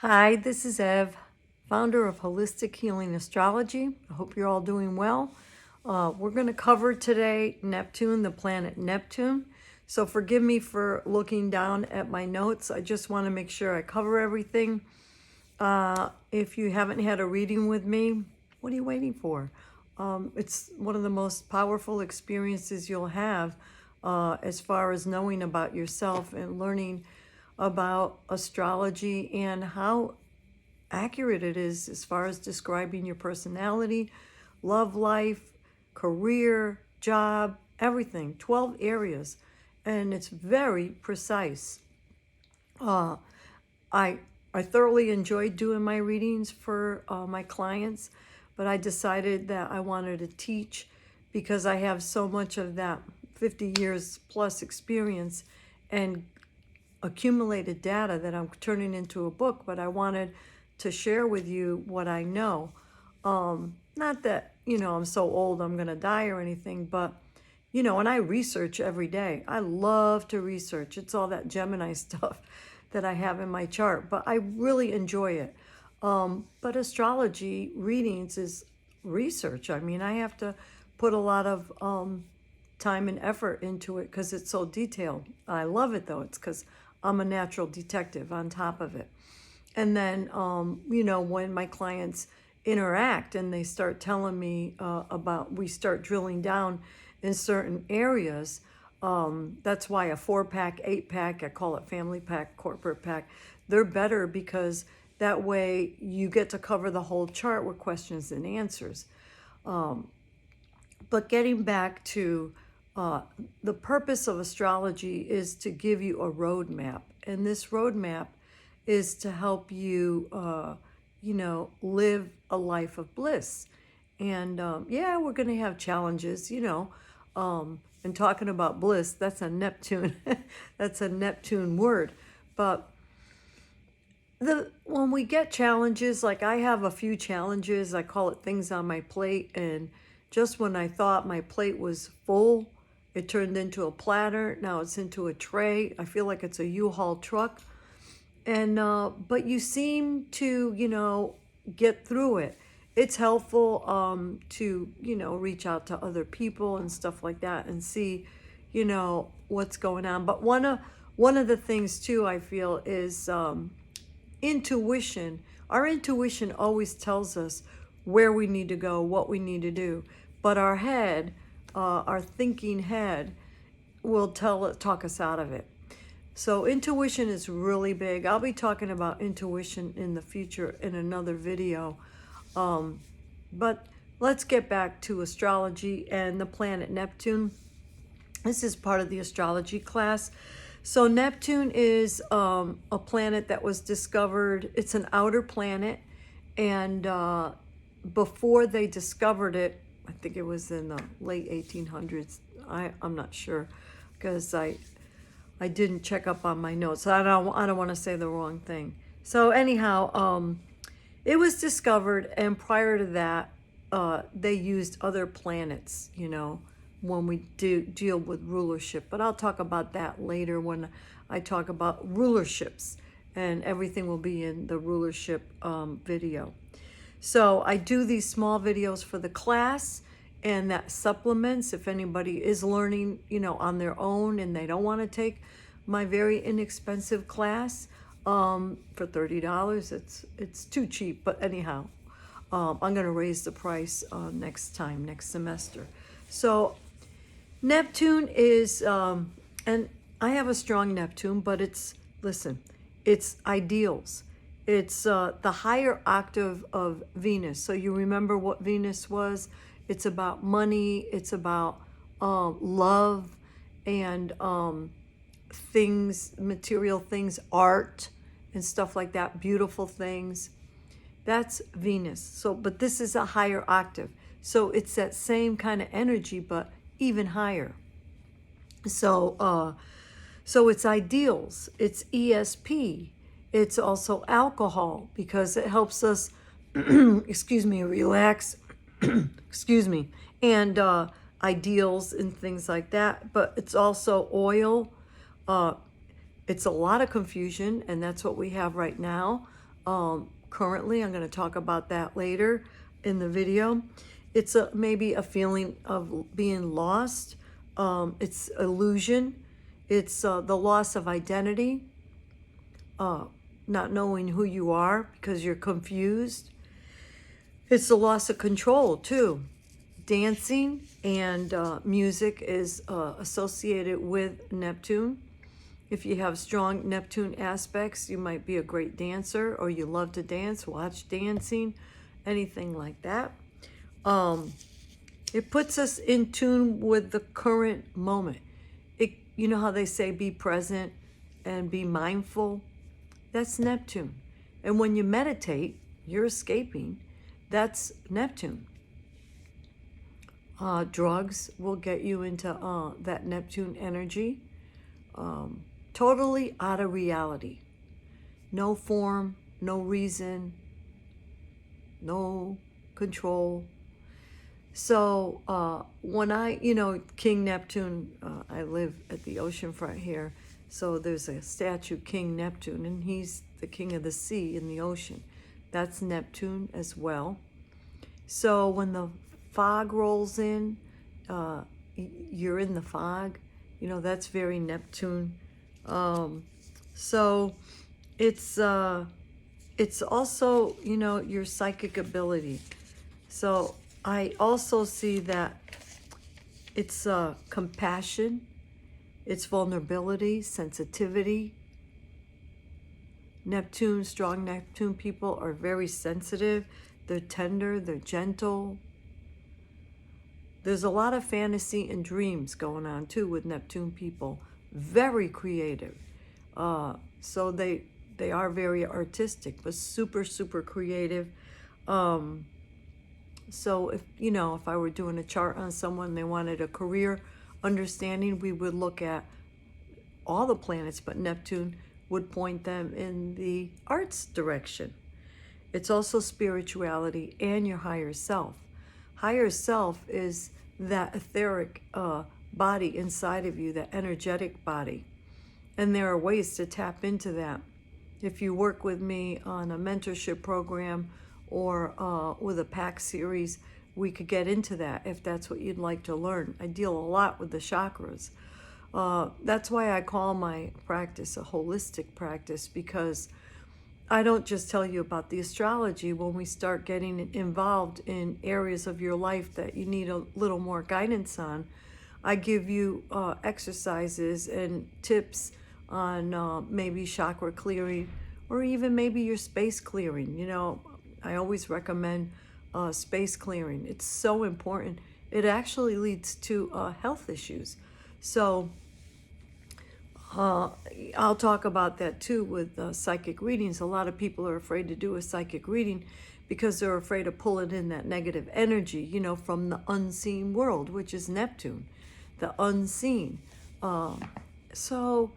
Hi, this is Ev, founder of Holistic Healing Astrology. I hope you're all doing well. We're going to cover today Neptune, the planet Neptune. So forgive me for looking down at my notes. I just want to make sure I cover everything. If you haven't had a reading with me, what are you waiting for? It's one of the most powerful experiences you'll have as far as knowing about yourself and learning about astrology and how accurate it is as far as describing your personality, love life, career, job, everything. 12 areas, and it's very precise. I I thoroughly enjoyed doing my readings for my clients, but I decided that I wanted to teach because I have so much of that 50 years plus experience and accumulated data that I'm turning into a book, but I wanted to share with you what I know. Not that, I'm so old I'm going to die or anything, but, and I research every day. I love to research. It's all that Gemini stuff that I have in my chart, but I really enjoy it. But astrology readings is research. I mean, I have to put a lot of time and effort into it because it's so detailed. I love it though. It's because I'm a natural detective on top of it. And then, when my clients interact and they start telling me we start drilling down in certain areas. That's why a 4-pack, 8-pack, I call it family pack, corporate pack, they're better because that way you get to cover the whole chart with questions and answers. But getting back to the purpose of astrology is to give you a roadmap. And this roadmap is to help you, live a life of bliss. And we're going to have challenges, and talking about bliss, that's a Neptune, that's a Neptune word. But when we get challenges, like I have a few challenges, I call it things on my plate. And just when I thought my plate was full, it turned into a platter. Now it's into a tray. I feel like it's a U-Haul truck. And, but you seem to, get through it. It's helpful to, reach out to other people and stuff like that and see, what's going on. But one of the things too, I feel is intuition. Our intuition always tells us where we need to go, what we need to do. But our head, our thinking head, will talk us out of it. So intuition is really big. I'll be talking about intuition in the future in another video. But let's get back to astrology and the planet Neptune. This is part of the astrology class. So Neptune is a planet that was discovered. It's an outer planet. And before they discovered it, I think it was in the late 1800s. I'm not sure because I didn't check up on my notes. I don't want to say the wrong thing. So anyhow, it was discovered, and prior to that, they used other planets, when we deal with rulership. But I'll talk about that later when I talk about rulerships, and everything will be in the rulership video. So I do these small videos for the class, and that supplements if anybody is learning, on their own and they don't want to take my very inexpensive class for $30. It's too cheap, but anyhow, I'm going to raise the price next semester. So Neptune is, and I have a strong Neptune, but it's ideals. It's the higher octave of Venus. So you remember what Venus was? It's about money. It's about love and things, material things, art and stuff like that, beautiful things. That's Venus. So, but this is a higher octave. So it's that same kind of energy, but even higher. So, so it's ideals. It's ESP. It's also alcohol because it helps us, relax, and ideals and things like that. But it's also oil. It's a lot of confusion, and that's what we have right now. Currently. I'm going to talk about that later in the video. It's maybe a feeling of being lost. It's illusion. It's the loss of identity, not knowing who you are because you're confused. It's the loss of control too. Dancing and music is associated with Neptune. If you have strong Neptune aspects, you might be a great dancer, or you love to dance, watch dancing, anything like that. It puts us in tune with the current moment. You know how they say be present and be mindful? That's Neptune. And when you meditate, you're escaping. That's Neptune. Drugs will get you into that Neptune energy. Totally out of reality. No form, no reason, no control. So when King Neptune, I live at the oceanfront here, so there's a statue, King Neptune, and he's the king of the sea and the ocean. That's Neptune as well. So when the fog rolls in, you're in the fog, that's very Neptune. So it's also, your psychic ability. So I also see that it's compassion, it's vulnerability, sensitivity. Strong Neptune people are very sensitive. They're tender, they're gentle. There's a lot of fantasy and dreams going on too with Neptune people. Very creative. So they are very artistic, but super, super creative. So if I were doing a chart on someone, they wanted a career understanding, we would look at all the planets, but Neptune would point them in the arts direction. It's also spirituality and your higher self. Higher self is that etheric body inside of you, that energetic body. And there are ways to tap into that. If you work with me on a mentorship program or with a pack series, we could get into that if that's what you'd like to learn. I deal a lot with the chakras. That's why I call my practice a holistic practice, because I don't just tell you about the astrology. When we start getting involved in areas of your life that you need a little more guidance on, I give you exercises and tips on maybe chakra clearing, or even maybe your space clearing. I always recommend space clearing. It's so important. It actually leads to health issues. So I'll talk about that too with psychic readings. A lot of people are afraid to do a psychic reading because they're afraid of pulling in that negative energy, from the unseen world, which is Neptune, the unseen. So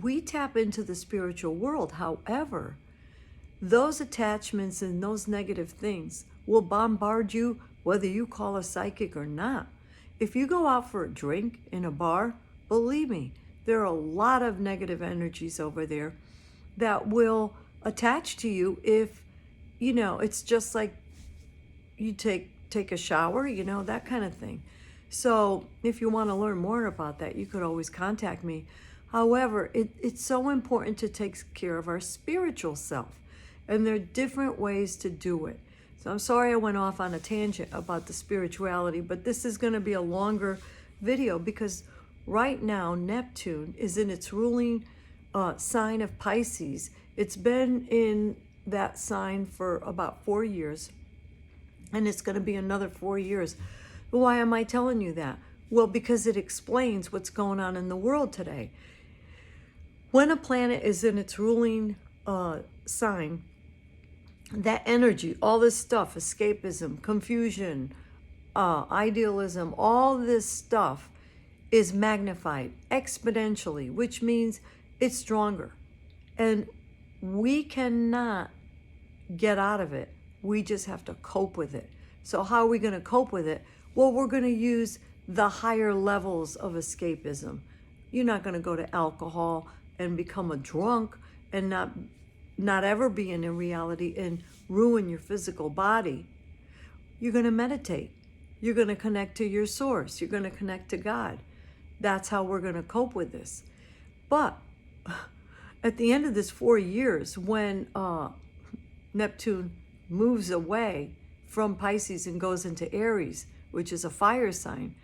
we tap into the spiritual world. However, those attachments and those negative things will bombard you whether you call a psychic or not. If you go out for a drink in a bar, believe me, there are a lot of negative energies over there that will attach to you if, it's just like you take a shower, that kind of thing. So if you want to learn more about that, you could always contact me. However, it's so important to take care of our spiritual self. And there are different ways to do it. So I'm sorry I went off on a tangent about the spirituality, but this is going to be a longer video because right now Neptune is in its ruling sign of Pisces. It's been in that sign for about 4 years, and it's going to be another 4 years. Why am I telling you that? Well, because it explains what's going on in the world today. When a planet is in its ruling sign, that energy, all this stuff, escapism, confusion, idealism, all this stuff is magnified exponentially, which means it's stronger. And we cannot get out of it. We just have to cope with it. So how are we going to cope with it? Well, we're going to use the higher levels of escapism. You're not going to go to alcohol and become a drunk and not ever being in reality and ruin your physical body, you're going to meditate. You're going to connect to your source. You're going to connect to God. That's how we're going to cope with this. But at the end of this 4 years, when Neptune moves away from Pisces and goes into Aries, which is a fire sign,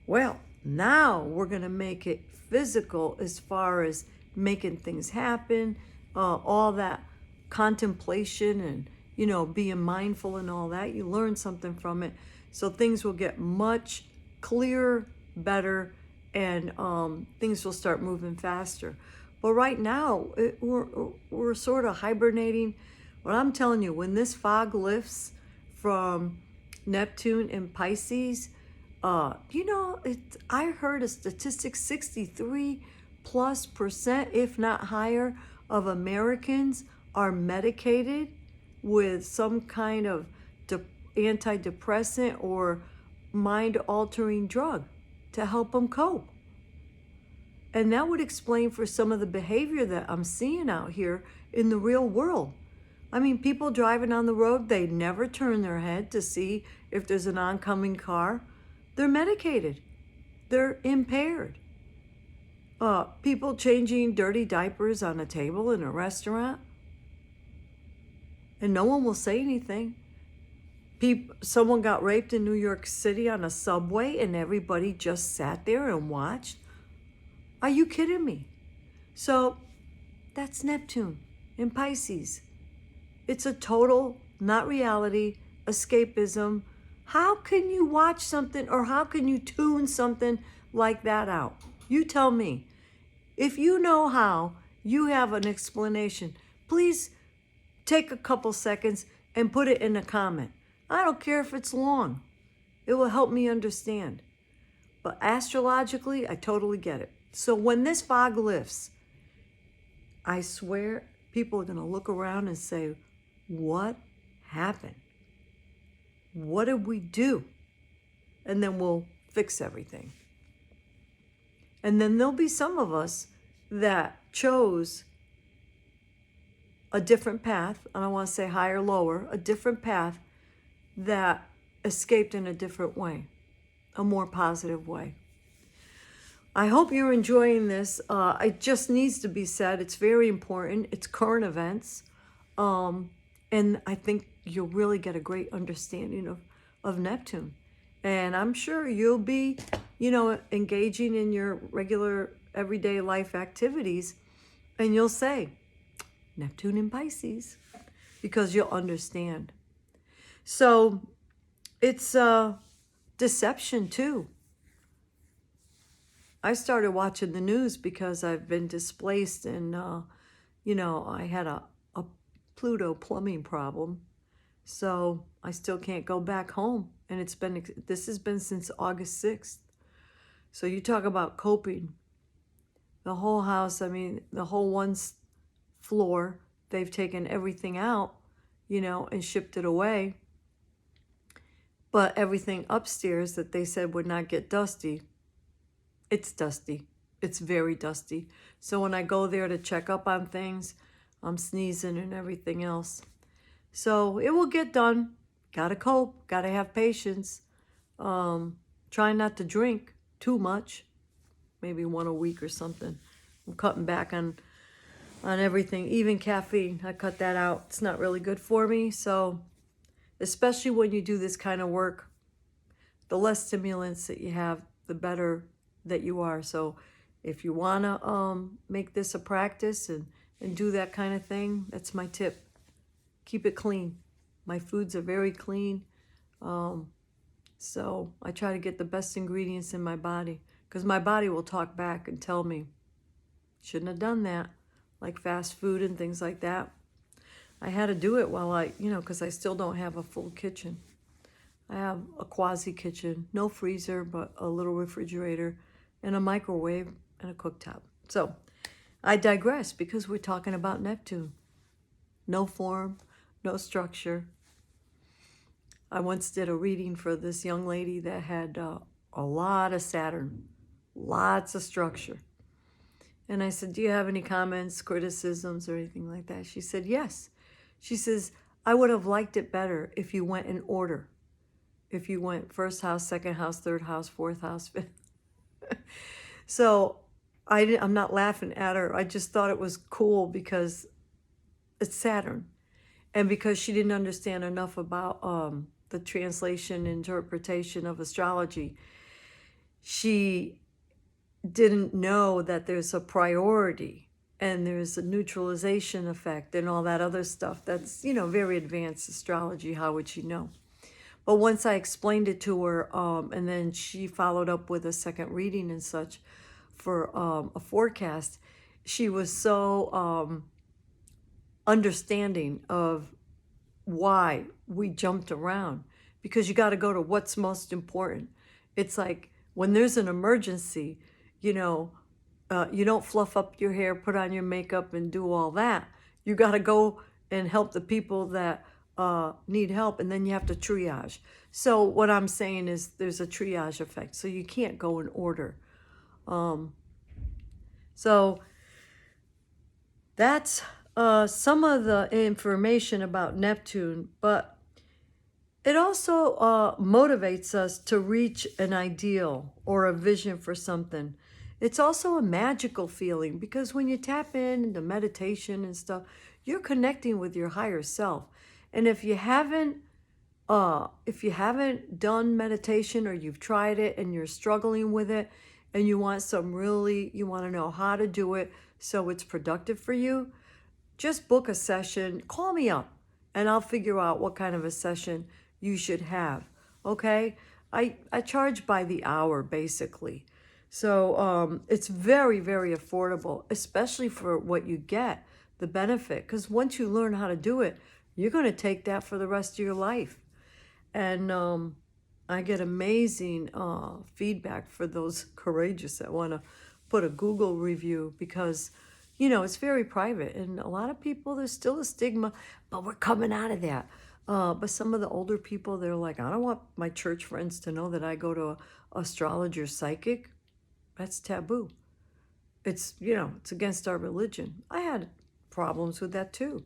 well, now we're going to make it physical as far as making things happen, all that contemplation and, being mindful and all that. You learn something from it. So things will get much clearer, better, and things will start moving faster. But right now, we're sort of hibernating. What I'm telling you, when this fog lifts from Neptune and Pisces, I heard a statistic, 63+%, if not higher, of Americans are medicated with some kind of antidepressant or mind-altering drug to help them cope. And that would explain for some of the behavior that I'm seeing out here in the real world. I mean, people driving on the road, they never turn their head to see if there's an oncoming car. They're medicated. They're impaired. People changing dirty diapers on a table in a restaurant, and no one will say anything. Someone got raped in New York City on a subway, and everybody just sat there and watched. Are you kidding me? So that's Neptune in Pisces. It's a total, not reality, escapism. How can you watch something, or how can you tune something like that out? You tell me. If you know how, you have an explanation. Please take a couple seconds and put it in a comment. I don't care if it's long. It will help me understand. But astrologically, I totally get it. So when this fog lifts, I swear people are going to look around and say, what happened? What did we do? And then we'll fix everything. And then there'll be some of us that chose a different path. I don't want to say higher, lower, a different path that escaped in a different way, a more positive way. I hope you're enjoying this. It just needs to be said. It's very important. It's current events. And I think you'll really get a great understanding of Neptune. And I'm sure you'll be, engaging in your regular everyday life activities. And you'll say, Neptune in Pisces, because you'll understand. So it's deception too. I started watching the news because I've been displaced and, I had a Pluto plumbing problem. So I still can't go back home. And this has been since August 6th. So you talk about coping. The whole house, the whole one floor, they've taken everything out, and shipped it away. But everything upstairs that they said would not get dusty, it's dusty. It's very dusty. So when I go there to check up on things, I'm sneezing and everything else. So it will get done. Gotta cope. Gotta have patience. Try not to drink too much. Maybe one a week or something. I'm cutting back on everything, even caffeine. I cut that out. It's not really good for me. So especially when you do this kind of work, the less stimulants that you have, the better that you are. So if you want to make this a practice and do that kind of thing, that's my tip. Keep it clean. My foods are very clean. So I try to get the best ingredients in my body, because my body will talk back and tell me, shouldn't have done that, like fast food and things like that. I had to do it while because I still don't have a full kitchen. I have a quasi kitchen, no freezer, but a little refrigerator and a microwave and a cooktop. So I digress, because we're talking about Neptune. No form, no structure. I once did a reading for this young lady that had a lot of Saturn, lots of structure. And I said, do you have any comments, criticisms, or anything like that? She said, yes. She says, I would have liked it better if you went in order. If you went first house, second house, third house, fourth house, fifth. So I'm not laughing at her. I just thought it was cool because it's Saturn. And because she didn't understand enough about the translation, interpretation of astrology, she didn't know that there's a priority and there's a neutralization effect and all that other stuff. That's, very advanced astrology. How would she know? But once I explained it to her, and then she followed up with a second reading and such for a forecast, she was so understanding of why we jumped around, because you got to go to what's most important. It's like when there's an emergency, you don't fluff up your hair, put on your makeup, and do all that. You got to go and help the people that need help, and then you have to triage. So what I'm saying is there's a triage effect, so you can't go in order. So that's some of the information about Neptune, but it also motivates us to reach an ideal or a vision for something. It's also a magical feeling, because when you tap into meditation and stuff, you're connecting with your higher self. And if you haven't done meditation, or you've tried it and you're struggling with it, and you want to know how to do it so it's productive for you, just book a session, call me up, and I'll figure out what kind of a session you should have. Okay? I charge by the hour, basically. So it's very, very affordable, especially for what you get, the benefit. Because once you learn how to do it, you're going to take that for the rest of your life. And I get amazing feedback for those courageous that want to put a Google review, because it's very private, and a lot of people, there's still a stigma, but we're coming out of that. But some of the older people, they're like, I don't want my church friends to know that I go to a astrologer psychic. That's taboo. It's, it's against our religion. I had problems with that too.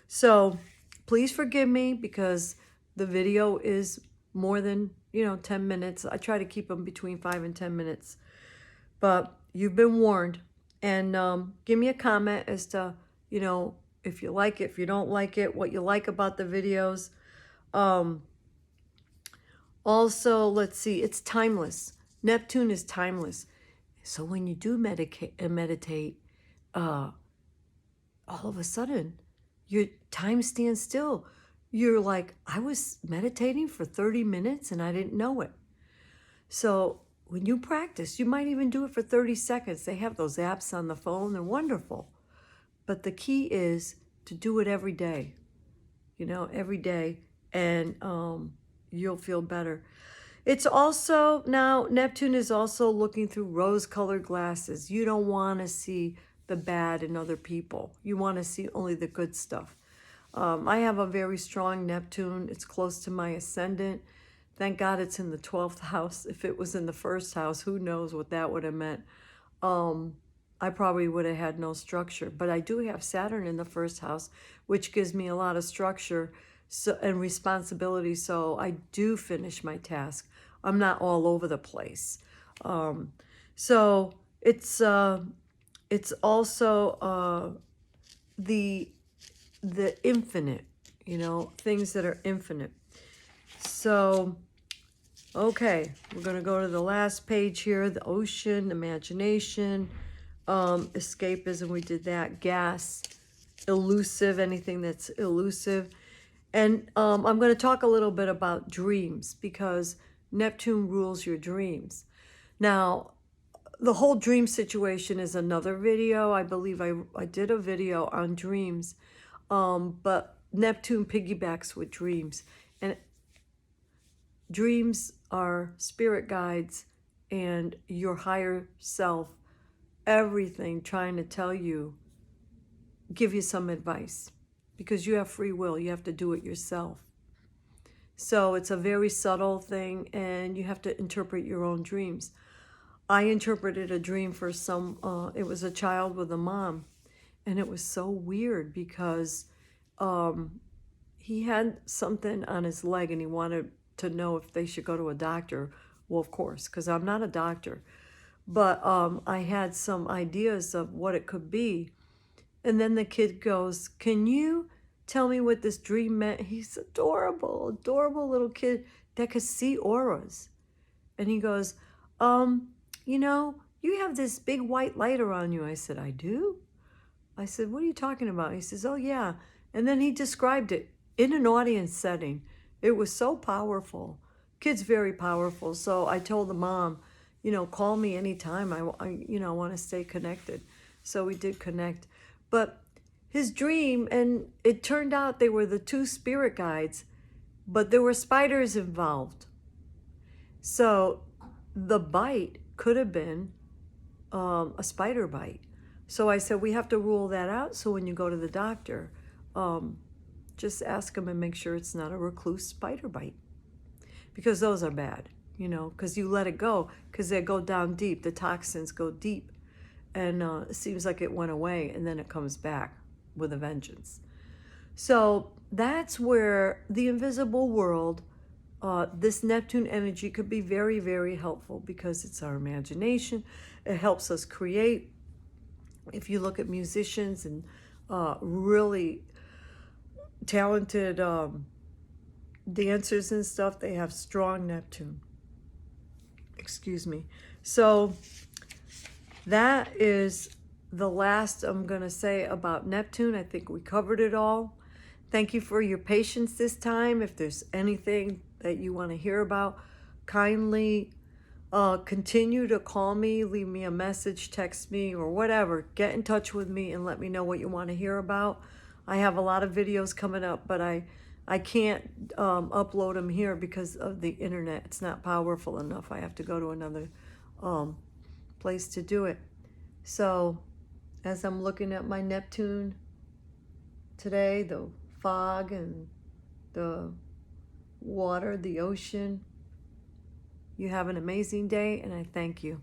So please forgive me, because the video is more than, 10 minutes. I try to keep them between 5 and 10 minutes. But you've been warned. And give me a comment as to, if you like it, if you don't like it, what you like about the videos. Also, let's see, it's timeless. Neptune is timeless. So when you do meditate, all of a sudden, your time stands still. You're like, I was meditating for 30 minutes and I didn't know it. So when you practice, you might even do it for 30 seconds. They have those apps on the phone. They're wonderful. But the key is to do it every day, every day, and you'll feel better. It's also, now Neptune is also looking through rose-colored glasses. You don't want to see the bad in other people. You want to see only the good stuff. I have a very strong Neptune. It's close to my ascendant. Thank God it's in the 12th house. If it was in the first house, who knows what that would have meant. I probably would have had no structure. But I do have Saturn in the first house, which gives me a lot of structure and responsibility. So I do finish my task. I'm not all over the place. So it's also the infinite, things that are infinite. So, okay, we're going to go to the last page here, the ocean, imagination, escapism, we did that, gas, elusive, anything that's elusive. And I'm going to talk a little bit about dreams, because Neptune rules your dreams. Now, the whole dream situation is another video. I believe I did a video on dreams, but Neptune piggybacks with dreams. And dreams are spirit guides and your higher self, everything trying to tell you, give you some advice, because you have free will. You have to do it yourself. So it's a very subtle thing, and you have to interpret your own dreams. I interpreted a dream for it was a child with a mom. And it was so weird because he had something on his leg and he wanted to know if they should go to a doctor. Well, of course, because I'm not a doctor. But I had some ideas of what it could be. And then the kid goes, "Can you tell me what this dream meant?" He's adorable, adorable little kid that could see auras. And he goes, you know, you have this big white light around you. I said, "I do?" I said, "What are you talking about?" He says, "Oh, yeah." And then he described it in an audience setting. It was so powerful. Kid's very powerful. So I told the mom, call me anytime. I want to stay connected. So we did connect. But his dream, and it turned out they were the two spirit guides, but there were spiders involved. So the bite could have been a spider bite. So I said, we have to rule that out. So when you go to the doctor, just ask him and make sure it's not a recluse spider bite. Because those are bad, because you let it go, because they go down deep. The toxins go deep. And it seems like it went away, and then it comes back with a vengeance. So that's where the invisible world, this Neptune energy could be very, very helpful because it's our imagination. It helps us create. If you look at musicians and really talented dancers and stuff, they have strong Neptune. Excuse me. So that is the last I'm going to say about Neptune. I think we covered it all. Thank you for your patience this time. If there's anything that you want to hear about, kindly continue to call me, leave me a message, text me, or whatever. Get in touch with me and let me know what you want to hear about. I have a lot of videos coming up, but I can't upload them here because of the internet. It's not powerful enough. I have to go to another place to do it. So as I'm looking at my Neptune today, the fog and the water, the ocean, you have an amazing day, and I thank you.